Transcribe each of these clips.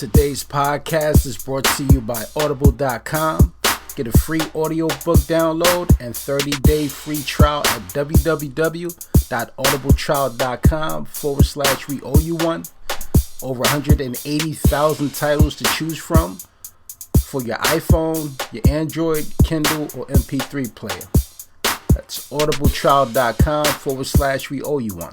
Today's podcast is brought to you by Audible.com. Get a free audiobook download and 30-day free trial at www.audibletrial.com/we owe you one. Over 180,000 titles to choose from for your iPhone, your Android, Kindle, or MP3 player. That's audibletrial.com/we owe you one.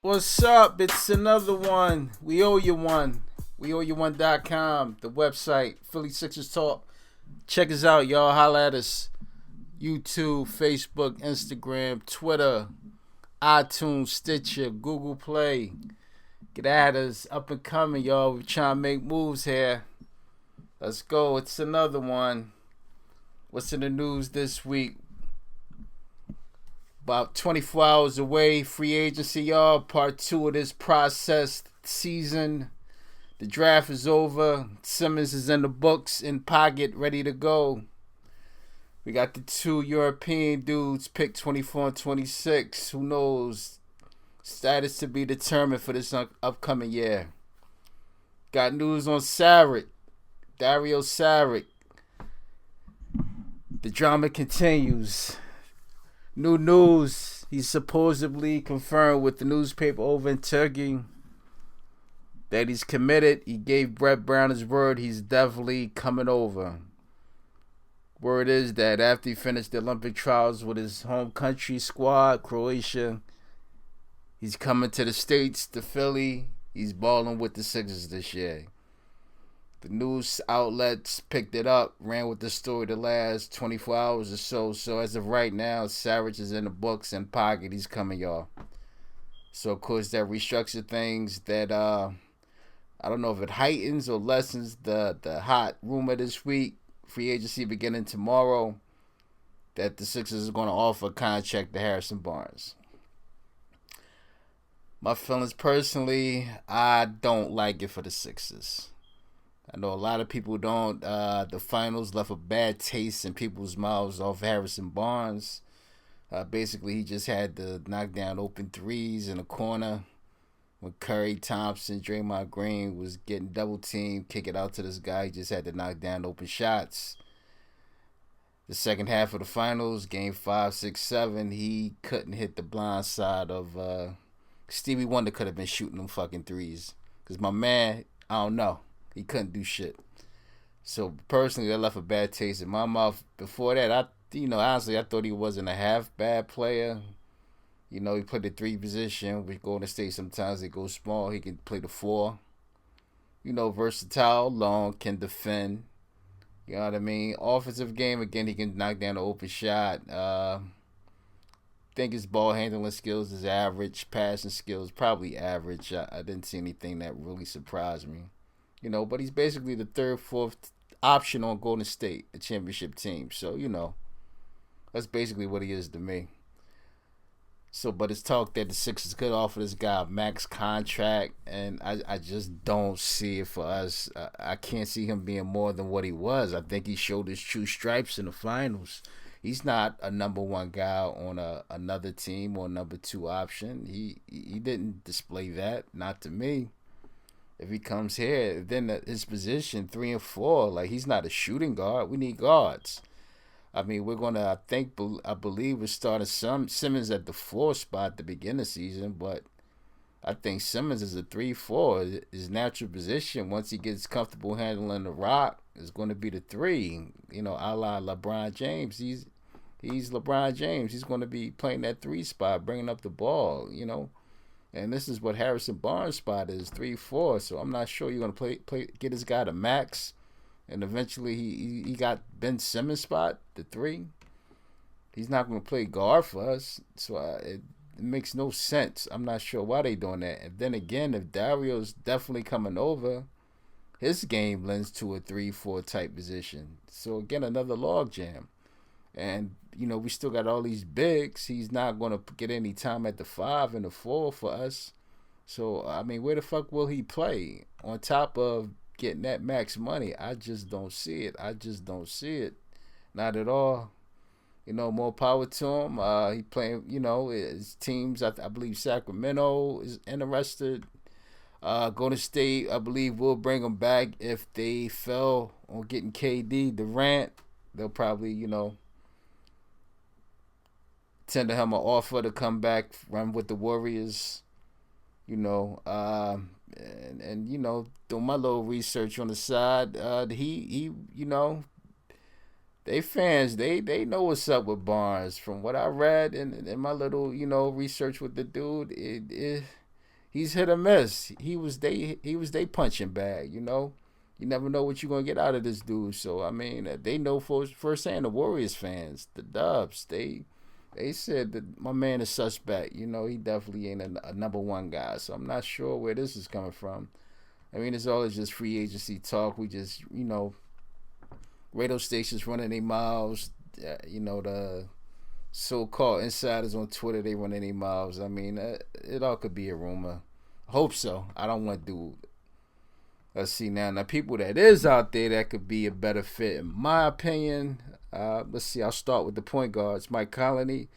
What's up? It's another one. We owe you one. We owe you one.com, the website, Philly Sixers Talk. Check us out, y'all. Holla at us. YouTube, Facebook, Instagram, Twitter, iTunes, Stitcher, Google Play. Get at us. Up and coming, y'all. We're trying to make moves here. Let's go. It's another one. What's in the news this week? About 24 hours away, free agency, y'all. Part 2 of this process season. The draft is over. Simmons is in the books, in pocket, ready to go. We got the two European dudes picked 24 and 26. Who knows? Status to be determined for this upcoming year. Got news on Saric. Dario Saric. The drama continues. New news, he's supposedly confirmed with the newspaper over in Turkey that he's committed. He gave Brett Brown his word he's definitely coming over. Word is that after he finished the Olympic trials with his home country squad, Croatia, he's coming to the States, to Philly. He's balling with the Sixers this year. The news outlets picked it up, ran with the story the last 24 hours or so. So as of right now, Savage is in the books and pocket. He's coming, y'all. So, of course, that restructured things that, I don't know if it heightens or lessens the hot rumor this week. Free agency beginning tomorrow that the Sixers are going to offer a contract to Harrison Barnes. My feelings personally, I don't like it for the Sixers. I know a lot of people don't. The finals left a bad taste in people's mouths off Harrison Barnes. Basically, he just had to knock down open threes in the corner when Curry, Thompson, Draymond Green was getting double teamed, kick it out to this guy. He just had to knock down open shots. The second half of the finals, game 5, 6, 7, he couldn't hit the blind side of Stevie Wonder. Could have been shooting them fucking threes. Because my man, I don't know. He couldn't do shit. So, personally, that left a bad taste in my mouth. Before that, honestly, I thought he wasn't a half bad player. He played the 3 position. We go in the State, sometimes they go small. He can play the 4. Versatile, long, can defend. You know what I mean? Offensive game, again, he can knock down the open shot. Think his ball handling skills is average. Passing skills, probably average. I didn't see anything that really surprised me. But he's basically the 3rd, 4th option on Golden State, a championship team. So, that's basically what he is to me. So, but it's talk that the Sixers could offer this guy a max contract, and I just don't see it for us. I can't see him being more than what he was. I think he showed his true stripes in the finals. He's not a number 1 guy on another team or number 2 option. He didn't display that, not to me. If he comes here, then his position 3 and 4, like he's not a shooting guard. We need guards. I mean, we're gonna. I believe we're starting Simmons at the 4 spot at the beginning of the season, but I think Simmons is a 3-4. His natural position once he gets comfortable handling the rock is going to be the 3. A la LeBron James. He's LeBron James. He's going to be playing that 3 spot, bringing up the ball. And this is what Harrison Barnes' spot is, 3-4. So I'm not sure you're going to get this guy to max. And eventually he got Ben Simmons' spot, the 3. He's not going to play guard for us. So it makes no sense. I'm not sure why they doing that. And then again, if Dario's definitely coming over, his game lends to a 3-4 type position. So again, another log jam. And, we still got all these bigs. He's not going to get any time at the 5 and the 4 for us. So, I mean, where the fuck will he play? On top of getting that max money, I just don't see it. Not at all. More power to him. He playing, his teams. I believe Sacramento is interested. Golden State, I believe, will bring him back if they fell on getting KD Durant. They'll probably, tender him an offer to come back, run with the Warriors. And doing my little research on the side, they fans, they know what's up with Barnes. From what I read in my little, research with the dude, he's hit or miss. He was they punching bag. You never know what you're gonna get out of this dude. So I mean, they know firsthand. The Warriors fans, the Dubs, they said that my man is suspect. He definitely ain't a number one guy. So I'm not sure where this is coming from. I mean, it's always just free agency talk. We just, radio stations running their mouths. The so-called insiders on Twitter, they running their mouths. I mean, it all could be a rumor. Hope so. I don't want to do. Let's see now. Now, people that is out there that could be a better fit, in my opinion. Let's see. I'll start with the point guards. Mike Conley.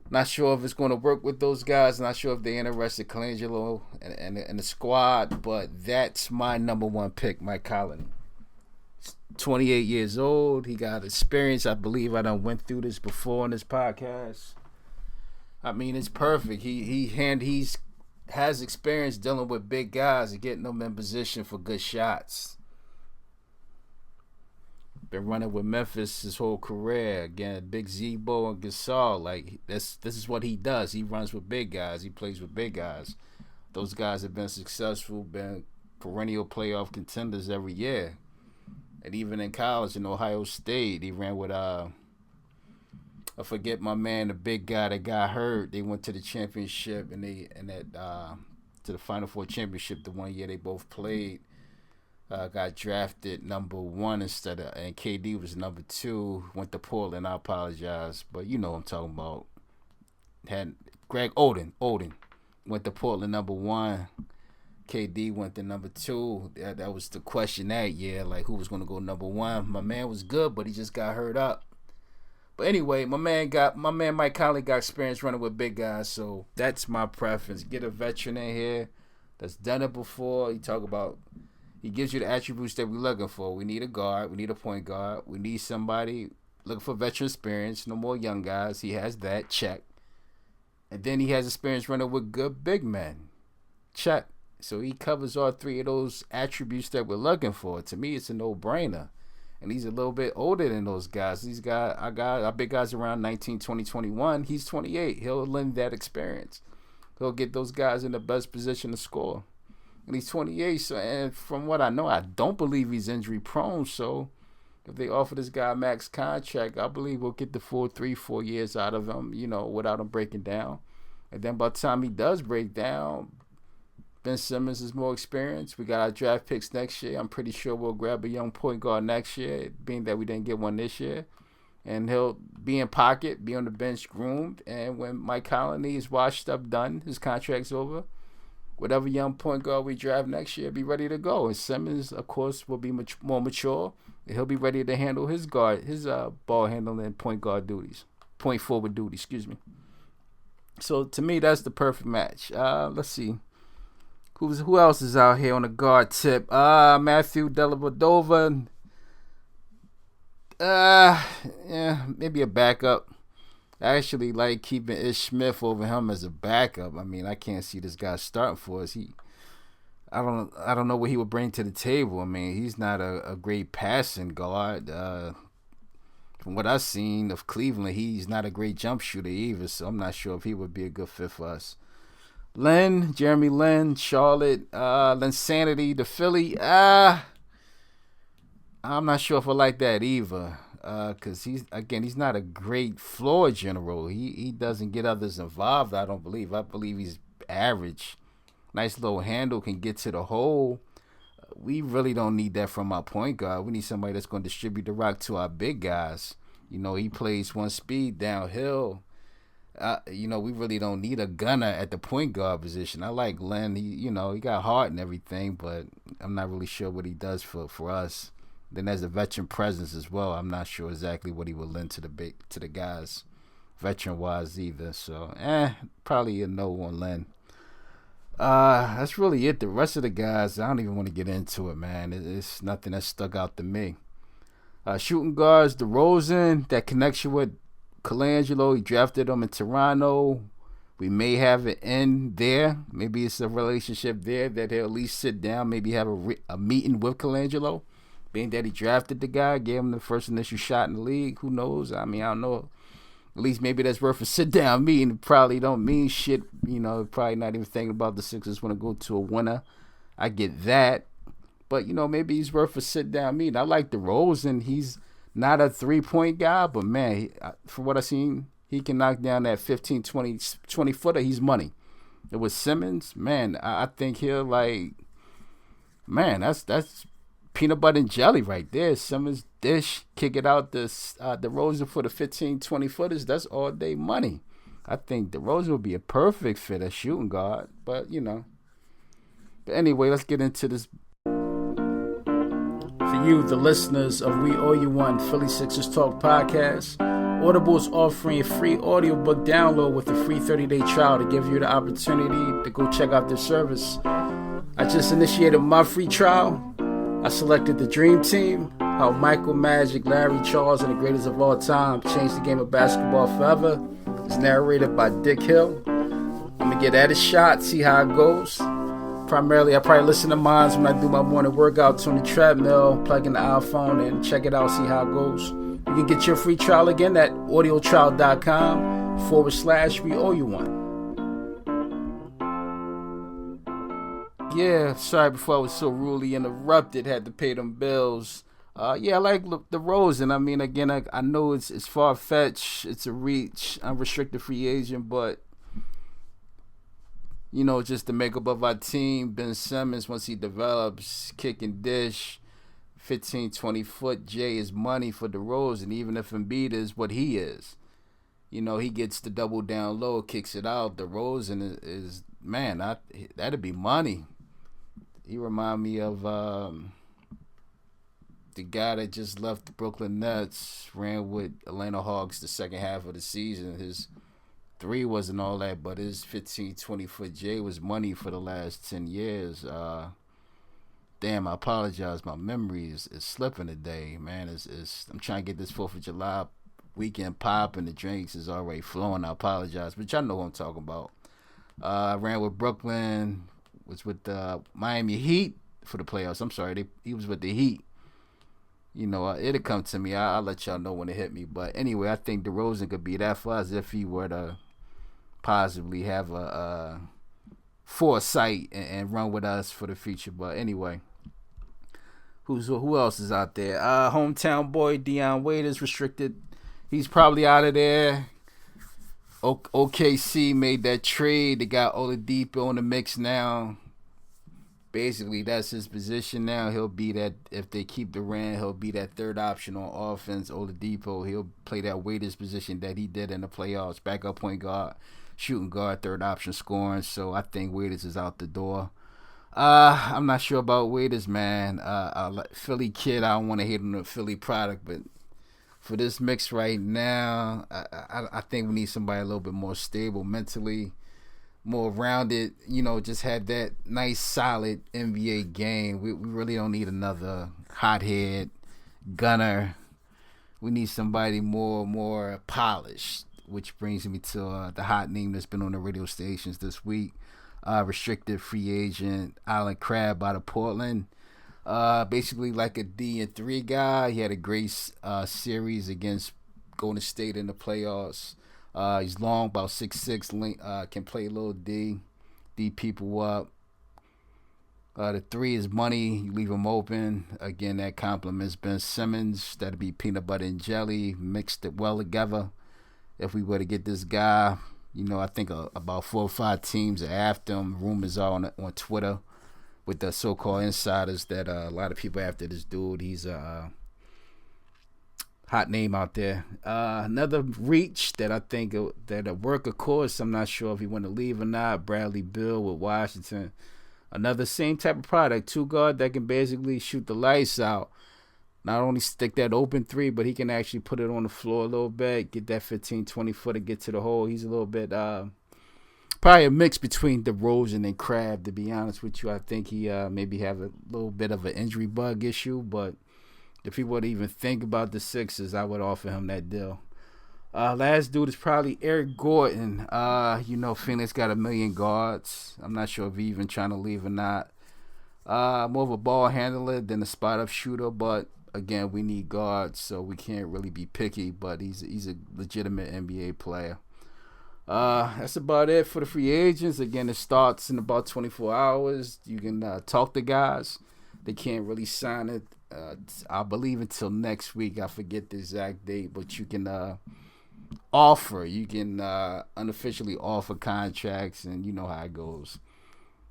Not sure if it's going to work with those guys. Not sure if they're interested. Colangelo and the squad. But that's my number one pick, Mike Conley. 28 years old. He got experience. I believe I done went through this before on this podcast. I mean, it's perfect. He's has experience dealing with big guys and getting them in position for good shots. Been running with Memphis his whole career. Again, Big Zebo and Gasol. Like this is what he does. He runs with big guys. He plays with big guys. Those guys have been successful, been perennial playoff contenders every year. And even in college in Ohio State, he ran with I forget my man, the big guy that got hurt. They went to the championship and to the Final Four championship the one year they both played. Got drafted number 1 and KD was number 2. Went to Portland. I apologize, but you know what I'm talking about. Had Greg Oden went to Portland number 1. KD went to number 2. That was the question that year, like who was going to go number 1. My man was good, but he just got hurt up. But anyway, my man Mike Conley got experience running with big guys, so that's my preference. Get a veteran in here that's done it before. He gives you the attributes that we're looking for. We need a guard. We need a point guard. We need somebody looking for veteran experience. No more young guys. He has that. Check. And then he has experience running with good big men. Check. So he covers all 3 of those attributes that we're looking for. To me, it's a no-brainer. And he's a little bit older than those guys. Our big guys around 19, 20, 21. He's 28. He'll lend that experience. He'll get those guys in the best position to score. And he's 28. So, and from what I know, I don't believe he's injury prone. So if they offer this guy a max contract, I believe we'll get the full 3-4 years out of him, without him breaking down. And then by the time he does break down, Ben Simmons is more experienced. We got our draft picks next year. I'm pretty sure we'll grab a young point guard next year, being that we didn't get one this year. And he'll be in pocket, be on the bench groomed. And when Mike Conley is washed up, done, his contract's over, whatever young point guard we draft next year, be ready to go. And Simmons, of course, will be more mature. And he'll be ready to handle his ball handling point guard duties. Point forward duties, excuse me. So to me, that's the perfect match. Let's see. Who else is out here on the guard tip? Matthew Dellavedova. Yeah, maybe a backup. I actually like keeping Ish Smith over him as a backup. I mean, I can't see this guy starting for us. I don't know what he would bring to the table. I mean, he's not a great passing guard. From what I've seen of Cleveland, he's not a great jump shooter either. So I'm not sure if he would be a good fit for us. Jeremy Lin, Charlotte, Linsanity, the Philly. I'm not sure if I like that either. Because he's not a great floor general. He doesn't get others involved, I don't believe. I believe he's average. Nice little handle, can get to the hole. We really don't need that from our point guard. We need somebody that's going to distribute the rock to our big guys. He plays one speed downhill. We really don't need a gunner at the point guard position. I like Len. He got heart and everything, but I'm not really sure what he does for us. Then there's a veteran presence as well. I'm not sure exactly what he will lend to the guys, veteran wise either. So probably a no on Len. That's really it. The rest of the guys, I don't even want to get into it, man. It's nothing that stuck out to me. Shooting guards, DeRozan, that connection with Colangelo, he drafted him in Toronto. We may have it in there. Maybe it's a relationship there that he'll at least sit down, maybe have a meeting with Colangelo. Being that he drafted the guy, gave him the first initial shot in the league. Who knows? I mean, I don't know. At least maybe that's worth a sit-down meeting. Probably don't mean shit. Probably not even thinking about the Sixers want to go to a winner. I get that. But, maybe he's worth a sit-down meeting. I like DeRozan. He's not a three-point guy, but, man, from what I've seen, he can knock down that 15, 20-footer. He's money. It was Simmons. Man, I think he'll, that's peanut butter and jelly right there. Simmons dish, kick it out the DeRozan for the 15, 20-footers. That's all day money. I think DeRozan would be a perfect fit as shooting guard. But, But anyway, let's get into this. For you, the listeners of We Owe You One Philly Sixers Talk podcast, Audible is offering a free audiobook download with a free 30-day trial to give you the opportunity to go check out their service. I just initiated my free trial. I selected the Dream Team, how Michael, Magic, Larry, Charles, and the greatest of all time changed the game of basketball forever. It's narrated by Dick Hill. I'm going to get at a shot, see how it goes. Primarily, I probably listen to mine when I do my morning workouts on the treadmill, plug in the iPhone and check it out, see how it goes. You can get your free trial again at audiotrial.com/We Owe You One. Yeah, sorry before I was so rudely interrupted, had to pay them bills. I like DeRozan. I mean, again, I know it's far-fetched. It's a reach, unrestricted free agent, but, just the makeup of our team, Ben Simmons, once he develops, kick and dish, 15, 20-foot J is money for DeRozan, even if Embiid is what he is. He gets the double down low, kicks it out. DeRozan is man, that'd be money. He remind me of the guy that just left the Brooklyn Nets, ran with Atlanta Hawks the second half of the season. His three wasn't all that, but his 15, 20-foot J was money for the last 10 years. Damn, I apologize. My memory is slipping today, man. I'm trying to get this 4th of July weekend pop, and the drinks is already flowing. I apologize, but y'all know what I'm talking about. I ran with Brooklyn, was with the Miami Heat for the playoffs. I'm sorry, he was with the Heat. It'll come to me. I'll let y'all know when it hit me. But anyway, I think DeRozan could be that far as if he were to possibly have a foresight and run with us for the future. But anyway, who else is out there? Hometown boy Dion Waiters restricted. He's probably out of there. OKC made that trade. They got Oladipo in the mix now. Basically, that's his position now. He'll be that, if they keep Durant, he'll be that third option on offense. Oladipo, he'll play that Waiters position that he did in the playoffs. Backup point guard, shooting guard, third option scoring. So I think Waiters is out the door. I'm not sure about Waiters, man. Philly kid, I don't want to hate on the Philly product, but for this mix right now, I think we need somebody a little bit more stable mentally, more rounded, just had that nice, solid NBA game. We really don't need another hothead gunner. We need somebody more polished, which brings me to the hot name that's been on the radio stations this week. Restricted free agent Allen Crabbe out of Portland. Basically like a D&3 guy. He had a great series against Golden State in the playoffs. He's long, about 6'6", can play a little D people up. The three is money. You leave him open. Again, that compliments Ben Simmons. That'd be peanut butter and jelly. Mixed it well together. If we were to get this guy, I think about 4 or 5 teams are after him. Rumors are on Twitter with the so-called insiders that a lot of people after this dude. He's a hot name out there. Another reach that I think that'll work, of course. I'm not sure if he want to leave or not. Bradley Beal with Washington. Another same type of product. 2 guard that can basically shoot the lights out. not only stick that open three, but he can actually put it on the floor a little bit, get that 15, 20 footer, get to the hole. He's a little bit probably a mix between DeRozan and Crabbe, to be honest with you. I think he maybe have a little bit of an injury bug issue, but if he would even think about the Sixers, I would offer him that deal. Last dude is probably Eric Gordon. Phoenix got 1 million guards. I'm not sure if he's even trying to leave or not. More of a ball handler than a spot-up shooter, but again, we need guards, so we can't really be picky, but he's a legitimate NBA player. That's about it for the free agents. Again, it starts in about 24 hours. You can talk to guys. They can't really sign it, I believe, until next week. I forget the exact date, but you can offer. You can unofficially offer contracts, and you know how it goes.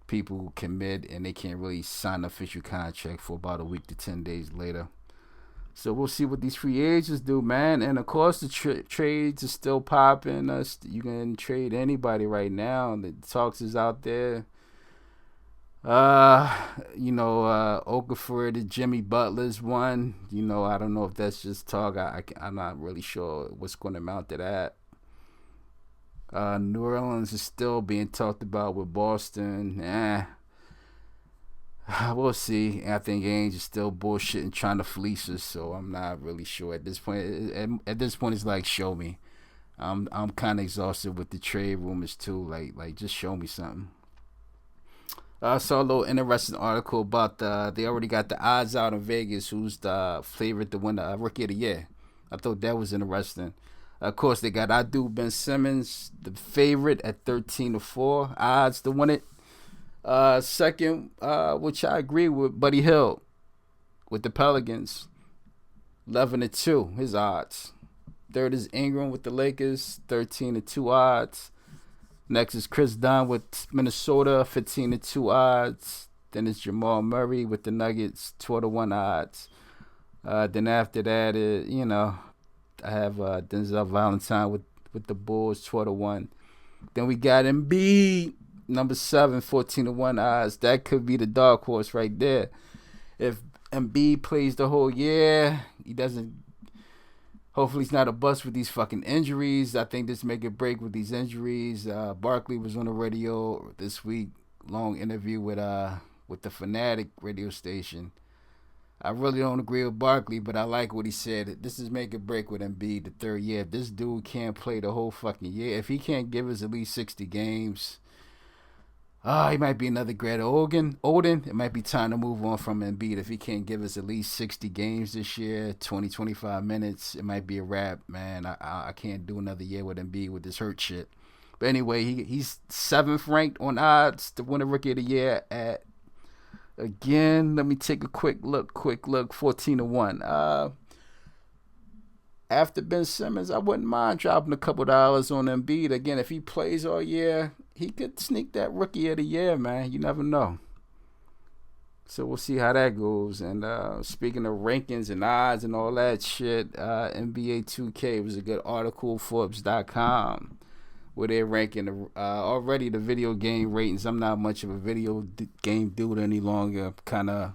People commit, and they can't really sign an official contract for about a week to 10 days later. So we'll see what these free agents do, man. And, of course, the trades are still popping. You can trade anybody right now. The talks is out there. Okafor to Jimmy Butler's one. I don't know if that's just talk. I'm not really sure what's going to amount to that. New Orleans is still being talked about with Boston. We'll see. I think Ainge is still bullshitting, trying to fleece us, so I'm not really sure at this point. At this point, it's like, show me. I'm kind of exhausted with the trade rumors too. Like just show me something. I saw a little interesting article about they already got the odds out in Vegas. Who's the favorite to win the Rookie of the Year? I thought that was interesting. Of course, they got Ben Simmons, the favorite at 13-4 odds to win it. Second, which I agree with, Buddy Hield with the Pelicans, 11-2 his odds. Third is Ingram with the Lakers, 13-2 odds. Next is Chris Dunn with Minnesota, 15-2 odds. Then it's Jamal Murray with the Nuggets, 12-1 odds. Then after that, I have Denzel Valentine with the Bulls, 12-1. Then we got Embiid, number 7, 14-1 odds. That could be the dark horse right there. If Embiid plays the whole year, he doesn't. Hopefully he's not a bust with these fucking injuries. I think this make a break with these injuries. Barkley was on the radio this week, long interview with the Fanatic radio station. I really don't agree with Barkley, but I like what he said. This is make a break with Embiid the third year. If this dude can't play the whole fucking year, if he can't give us at least 60 games, he might be another Greta Oden. It might be time to move on from Embiid. If he can't give us at least 60 games this year, 20, 25 minutes, it might be a wrap, man. I can't do another year with Embiid with this hurt shit. But anyway, he's 7th ranked on odds to win a Rookie of the Year at, again, let me take a quick look, 14-1. After Ben Simmons, I wouldn't mind dropping a couple dollars on Embiid. Again, if he plays all year, he could sneak that Rookie of the Year, man. You never know. So we'll see how that goes. And speaking of rankings and odds and all that shit, NBA2K was a good article, Forbes.com, where they're ranking already the video game ratings. I'm not much of a video game dude any longer. Kind of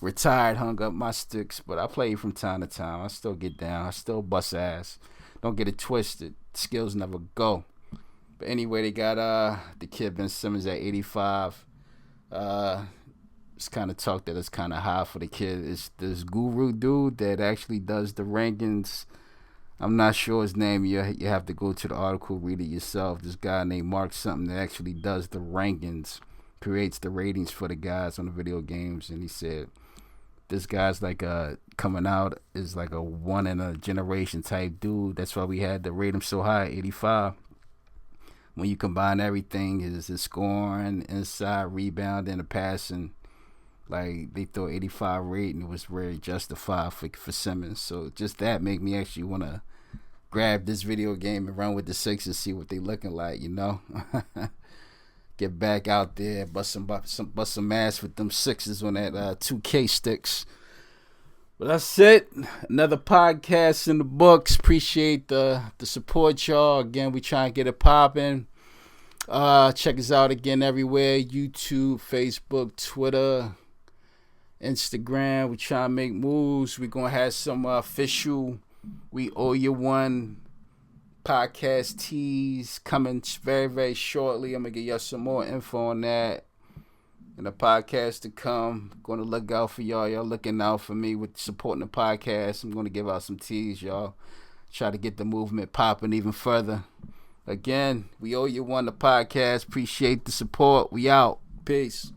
retired, hung up my sticks, but I play from time to time. I still get down. I still bust ass. Don't get it twisted. Skills never go. But anyway, they got the kid Ben Simmons at 85. It's kind of talk that it's kind of high for the kid. It's this guru dude that actually does the rankings. I'm not sure his name. You have to go to the article, read it yourself. This guy named Mark something that actually does the rankings, creates the ratings for the guys on the video games. And he said this guy's like coming out is like a one in a generation type dude. That's why we had to rate him so high, 85. When you combine everything, his scoring, inside, rebounding, and passing, like they throw 85 rating, it was very justified for Simmons. So just that make me actually want to grab this video game and run with the Sixers, see what they looking like, Get back out there, bust some ass with them Sixers on that 2K sticks. But that's it. Another podcast in the books. Appreciate the support, y'all. Again, we try and get it popping. Check us out again everywhere. YouTube, Facebook, Twitter, Instagram. We trying to make moves. We gonna have some official We Owe You One podcast teas coming very, very shortly. I'm gonna give y'all some more info on that in the podcast to come. Gonna look out for y'all. Y'all looking out for me with supporting the podcast. I'm gonna give out some teas, y'all. Try to get the movement popping even further. Again, We Owe You One the podcast. Appreciate the support. We out. Peace.